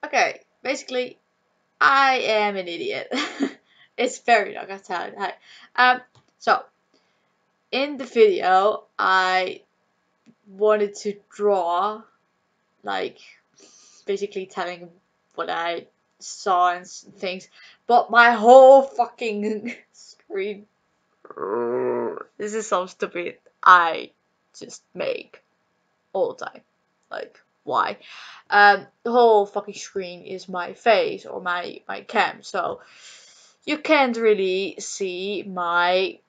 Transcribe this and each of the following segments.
Okay, basically, I am an idiot. It's very long, I tell you. So in the video, I wanted to draw, like, basically telling what I saw and things, but my whole fucking screen. This is so stupid. I just make all the time. Like, why? The whole fucking screen is my face or my cam, so you can't really see my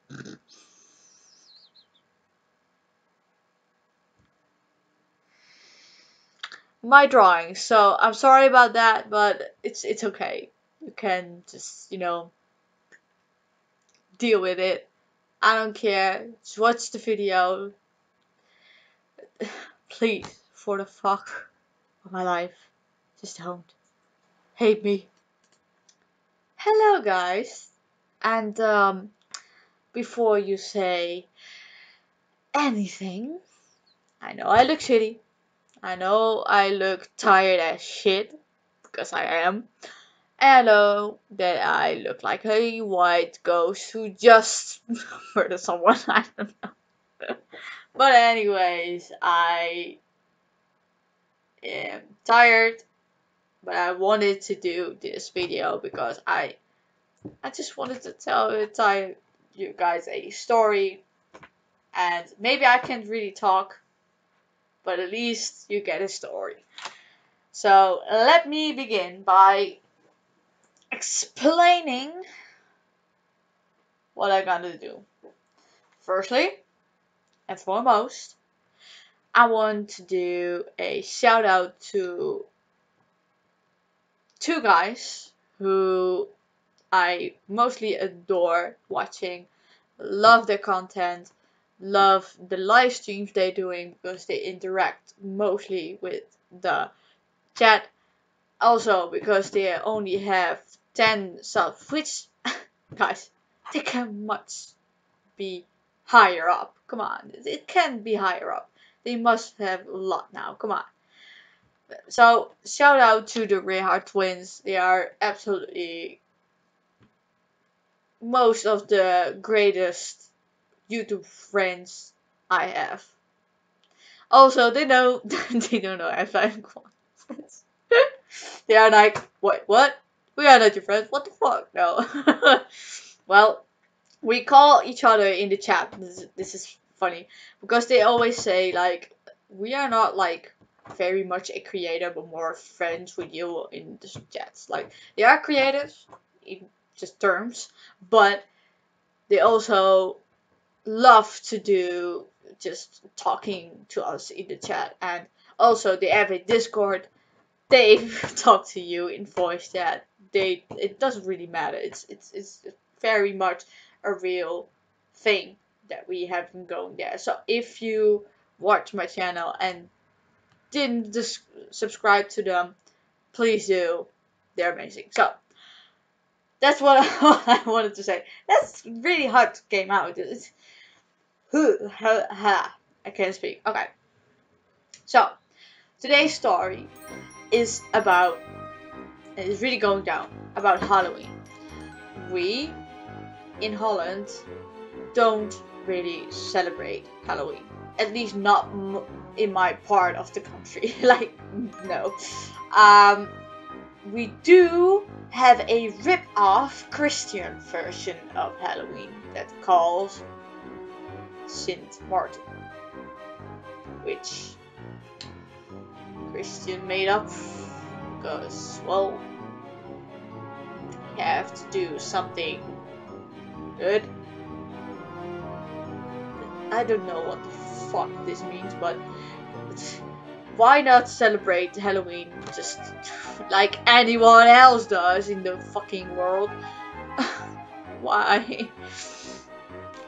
drawings. So I'm sorry about that, but it's okay. You can just deal with it. I don't care. Just watch the video. Please, for the fuck of my life, just don't hate me. Hello, guys. And before you say anything, I know I look shitty. I know I look tired as shit, because I am. And I know that I look like a white ghost who just murdered someone. I don't know. But anyways, I am tired, but I wanted to do this video because I just wanted to tell you guys a story, and maybe I can't really talk, but at least you get a story. So let me begin by explaining what I'm gonna do. Firstly and foremost, I want to do a shout out to two guys who I mostly adore watching, love their content, love the live streams they're doing because they interact mostly with the chat. Also because they only have 10 subs, which, guys, they can much be higher up. Come on, it can be higher up. They must have a lot now. Come on. So shout out to the Reinhardt twins. They are absolutely most of the greatest YouTube friends I have. Also, they know they don't know if I'm friends. They are like, what? We are not your friends. What the fuck? No. Well, we call each other in the chat. This is funny because they always say like we are not like very much a creator, but more friends with you in the chats. Like they are creators in just terms, but they also love to do just talking to us in the chat, and also they have a Discord. They talk to you in voice chat. It doesn't really matter. It's very much a real thing that we have been going there. So if you watch my channel and didn't subscribe to them, please do. They're amazing. So that's what I wanted to say. That's really hard to came out. I can't speak. Okay. So today's story is about, and it's really going down, about Halloween. We in Holland don't really celebrate Halloween. At least not in my part of the country. Like, no. We do have a rip-off Christian version of Halloween that calls Sint Martin, which Christian made up because, well, you have to do something good. I don't know what the fuck this means, but why not celebrate Halloween just like anyone else does in the fucking world? Why?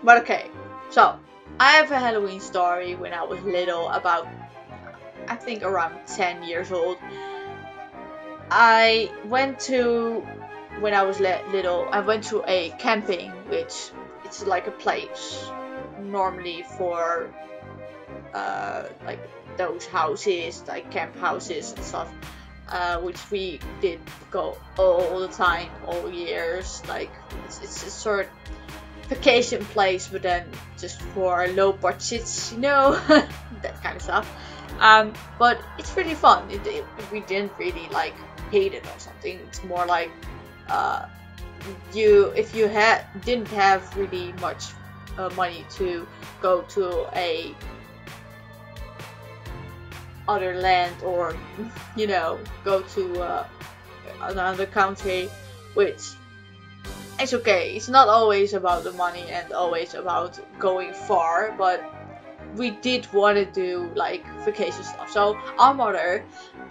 But okay, so I have a Halloween story when I was little, about I think around 10 years old. I went to, when I was little, I went to a camping, which it's like a place normally for like those houses, like camp houses and stuff. which we did go all the time, all years. Like it's a sort of vacation place, but then just for low budgets, you know, that kind of stuff. But it's really fun. We didn't really like hate it or something. It's more like if you didn't have really much money to go to a other land, or you know, go to another country, which it's okay. It's not always about the money and always about going far, but we did want to do like vacation stuff. So our mother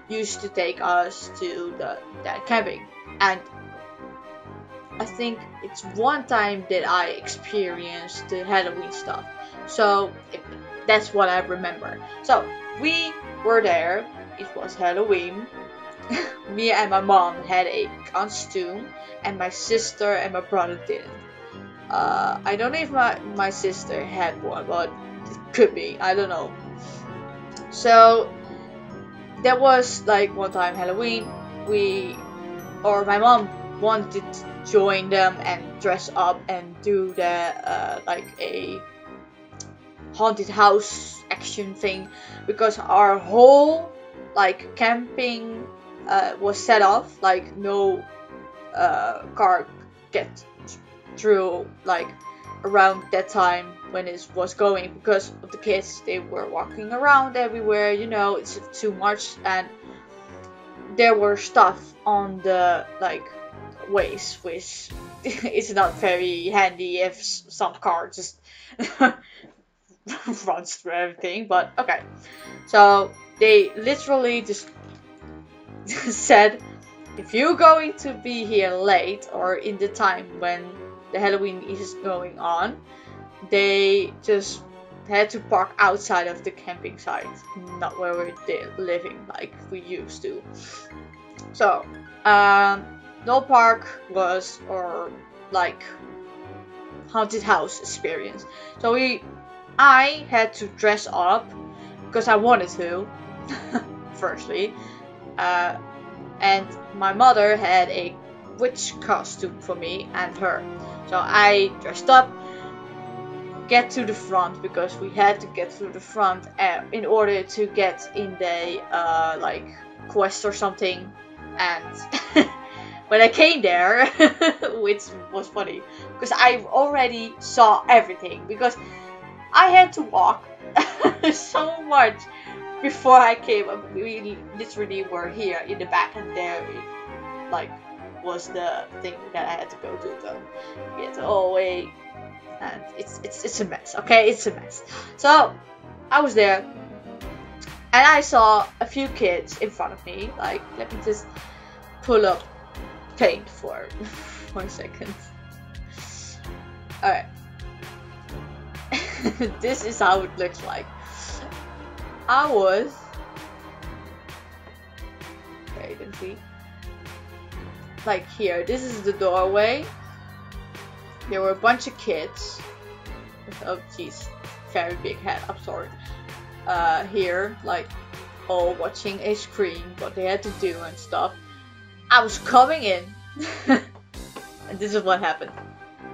used to take us to the camping, and I think it's one time that I experienced the Halloween stuff. So that's what I remember. So we were there. It was Halloween. Me and my mom had a costume, and my sister and my brother didn't. I don't know if my sister had one, but it could be. I don't know. So there was like one time Halloween. My mom wanted to join them and dress up and do the like a haunted house action thing, because our whole like camping was set off, like no car get through like around that time when it was going, because of the kids. They were walking around everywhere, you know, it's too much, and there were stuff on the like ways, which is not very handy if some car just runs through everything. But okay, so they literally just said, if you're going to be here late or in the time when the Halloween is going on, they just had to park outside of the camping site, not where we're living like we used to. So no park was or like haunted house experience. So I had to dress up because I wanted to, firstly, and my mother had a witch costume for me and her. So I dressed up, get to the front, because we had to get through the front in order to get in the like quest or something. And when I came there, which was funny, because I already saw everything, because I had to walk so much before I came up. We literally were here in the back, and there like was the thing that I had to go to. So we had to all wait, and it's a mess. Okay, it's a mess. So I was there, and I saw a few kids in front of me. Like, let me just pull up paint for 1 second. Alright. This is how it looks like. I was... Okay, you can see. Like here, this is the doorway. There were a bunch of kids. Oh jeez, very big head, I'm sorry. Here, like, all watching a screen, what they had to do and stuff. I was coming in, and this is what happened.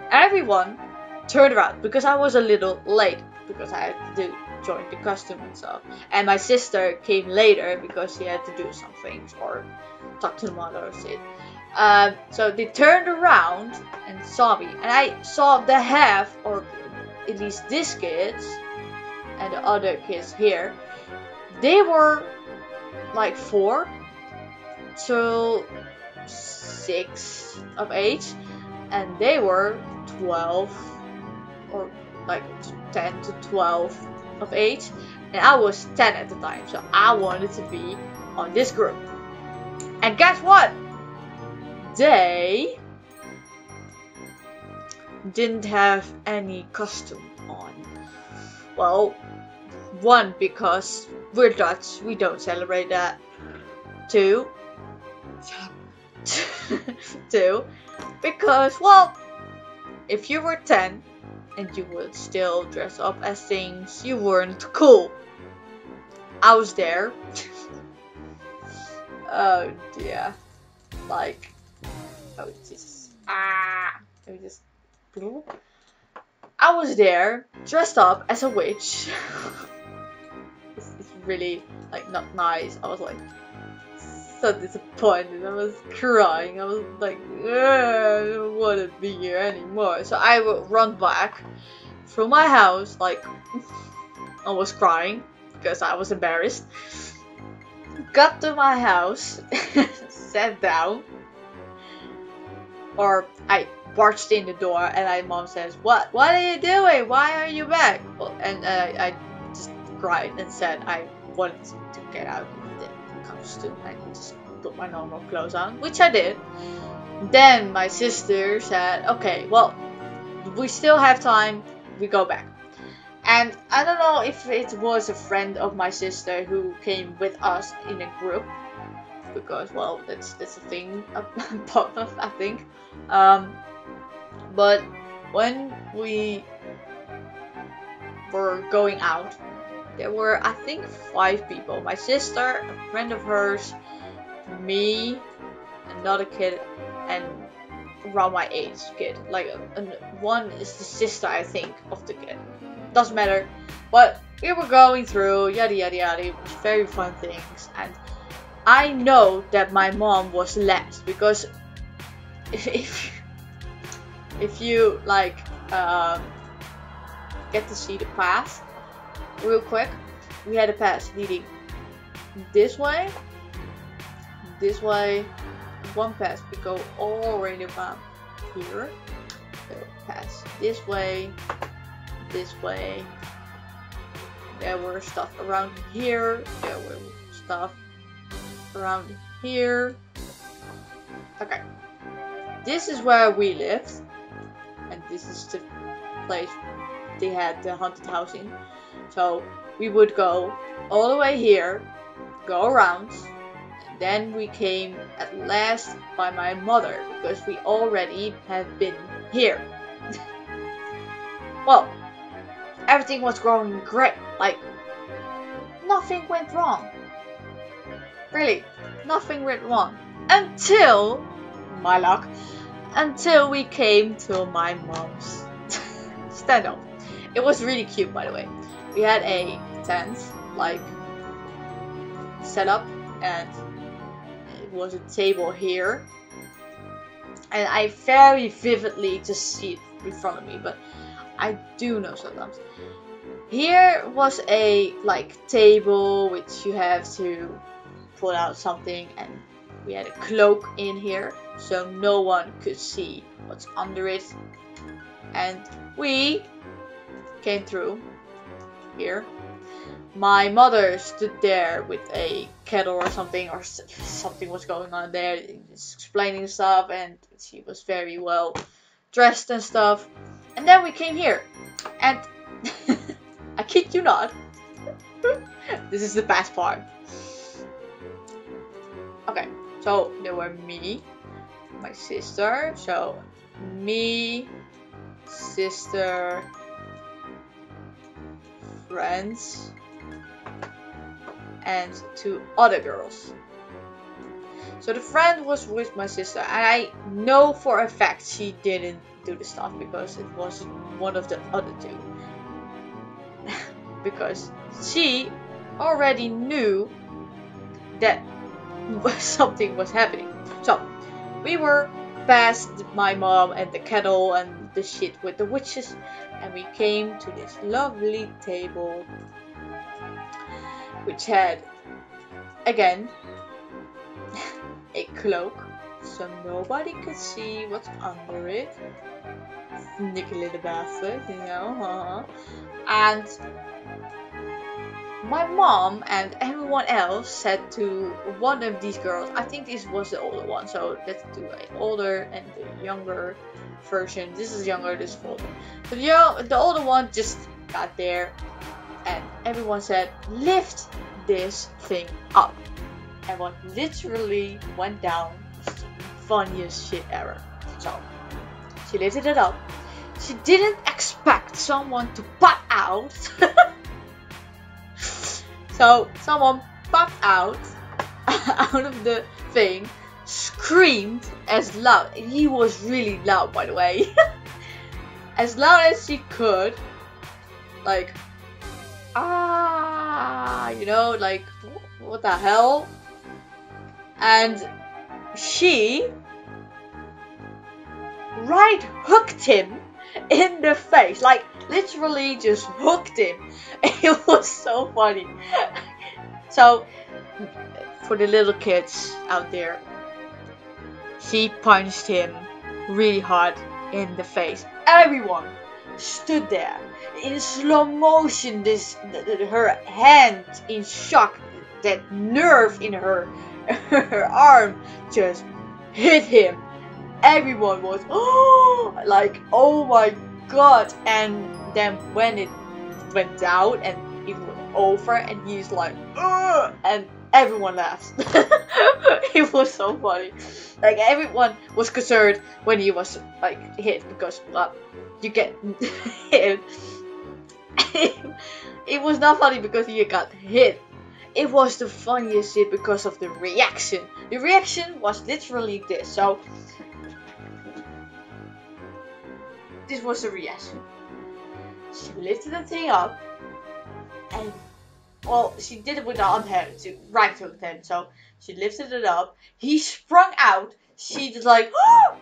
Everyone turned around, because I was a little late, because I had to join the costume and stuff. And my sister came later, because she had to do some things, or talk to the mother or shit. So they turned around and saw me, and I saw the half, or at least these kids, and the other kids here. They were like 4 to 6 of age, and they were 12 or like 10 to 12 of age, and I was 10 at the time, so I wanted to be on this group. And guess what? They didn't have any costume on. Well, 1, because we're Dutch, we don't celebrate that. 2, because, well, if you were 10 and you would still dress up as things, you weren't cool. I was there. Oh dear. Like, oh Jesus. Let me just. I was there, dressed up as a witch. It's really like not nice. I was like so disappointed. I was crying. I was like, I don't want to be here anymore. So I would run back through my house, like I was crying because I was embarrassed. Got to my house, sat down, or I barged in the door, and my mom says, "What are you doing? Why are you back?" Well, and I just cried and said I wanted to get out of the costume and just put my normal clothes on, which I did. Then my sister said, "Okay, well, we still have time. We go back." And I don't know if it was a friend of my sister who came with us in a group, because well, that's a thing part of, I think. But when we were going out, there were, I think, 5 people. My sister, a friend of hers, me, another kid, and around my age kid. Like, one is the sister, I think, of the kid. Doesn't matter. But we were going through yada yada yada. It was very fun things. And I know that my mom was last, because if you like get to see the path real quick, we had a path leading this way, one path. We go all the way about here, so pass this way. There were stuff around here, there were stuff around here. Okay, this is where we lived, and this is the place they had the haunted house in. So we would go all the way here, go around, and then we came at last by my mother, because we already have been here. Well, everything was going great, like nothing went wrong. Really, nothing went wrong. Until, my luck, until we came to my mom's stand-up. It was really cute, by the way. We had a tent, like, set up, and it was a table here. And I very vividly just see it in front of me, but I do know sometimes. Here was a like table which you have to pull out something, and we had a cloak in here so no one could see what's under it. And we came through here. My mother stood there with a kettle or something was going on there, just explaining stuff, and she was very well dressed and stuff. And then we came here, and I kid you not, this is the best part. Okay, so there were me, my sister, so me, sister, friends, and 2 other girls. So the friend was with my sister, and I know for a fact she didn't do the stuff, because it was one of the other 2. Because she already knew that something was happening. So we were past my mom and the kettle and the shit with the witches, and we came to this lovely table which had, again, a cloak so nobody could see what's under it. Sneaky little bastard, you know. And my mom and everyone else said to one of these girls, I think this was the older one, so let's do an older and the younger version. This is younger, this is older. So the older one just got there, and everyone said, lift this thing up. And what literally went down was the funniest shit ever. So she lifted it up. She didn't expect someone to pop out. So someone popped out out of the thing, screamed as loud. He was really loud, by the way. As loud as she could. Like, you know, like, what the hell? And she right hooked him in the face, like literally just hooked him. It was so funny. So for the little kids out there, she punched him really hard in the face. Everyone stood there in slow motion, her hand in shock, that nerve in her arm just hit him. Everyone was like, oh my god. And then when it went down and it was over and he's like, and everyone laughed. It was so funny. Like, everyone was concerned when he was like hit, because you get hit. It was not funny because he got hit. It was the funniest shit because of the reaction. The reaction was literally this. So this was the reaction. She lifted the thing up, and well, she did it with the other hand, she right hooked him. So she lifted it up. He sprung out. She just like,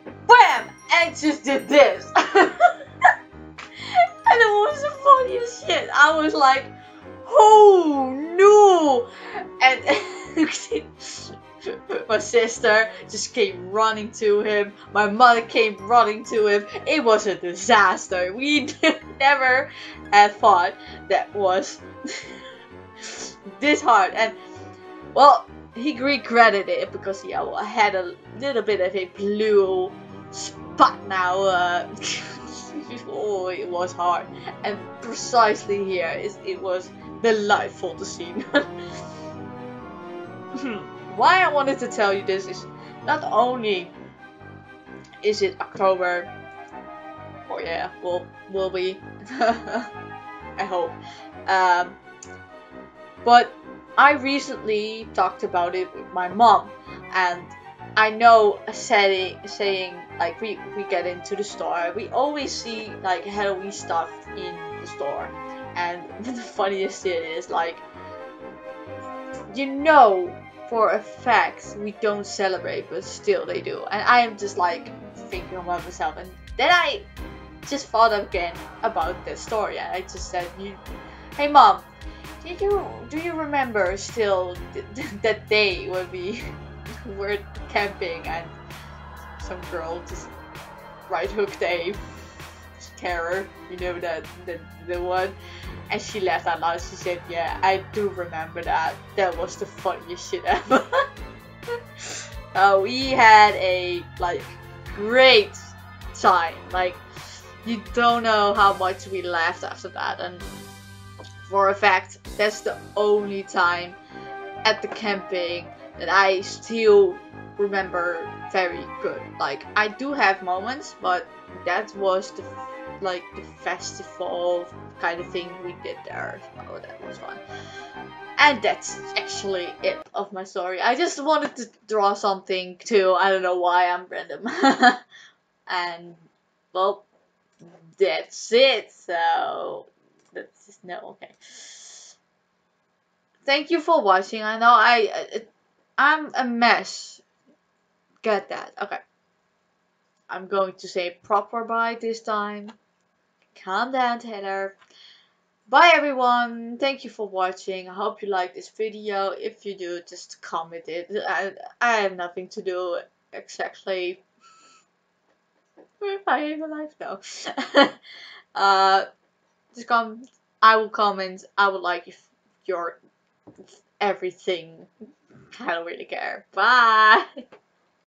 bam, and just did this. And it was the funniest shit. I was like, oh no! And my sister just came running to him. My mother came running to him. It was a disaster. We never had thought that was this hard. And well, he regretted it because he had a little bit of a blue spot now. Oh, it was hard. And precisely here, it was delightful to see. Why I wanted to tell you this is not only is it October, or yeah, will be, I hope, but I recently talked about it with my mom, and I know saying like we get into the store, we always see like Halloween stuff in the store, and the funniest thing is like, you know, for a fact we don't celebrate, but still they do. And I am just like thinking about myself, and then I just thought again about the story, and I just said, hey mom, do you remember still that day when we were camping and some girl just right hooked a terror, you know, the one, and she laughed out loud. She said, yeah, I do remember that. That was the funniest shit ever. We had a like great time. Like, you don't know how much we laughed after that. And for a fact, that's the only time at the camping that I still remember very good. Like, I do have moments, but that was the festival kind of thing we did there. So that was fun. And that's actually it of my story. I just wanted to draw something too. I don't know why, I'm random. And well, that's it. So that's just no, okay. Thank you for watching. I know I'm a mess. Get that. Okay. I'm going to say proper bye this time. Calm down, Taylor. Bye everyone. Thank you for watching. I hope you like this video. If you do, just comment it. I have nothing to do exactly with my even life though. Just come. I will comment. I would like if your everything. I don't really care. Bye.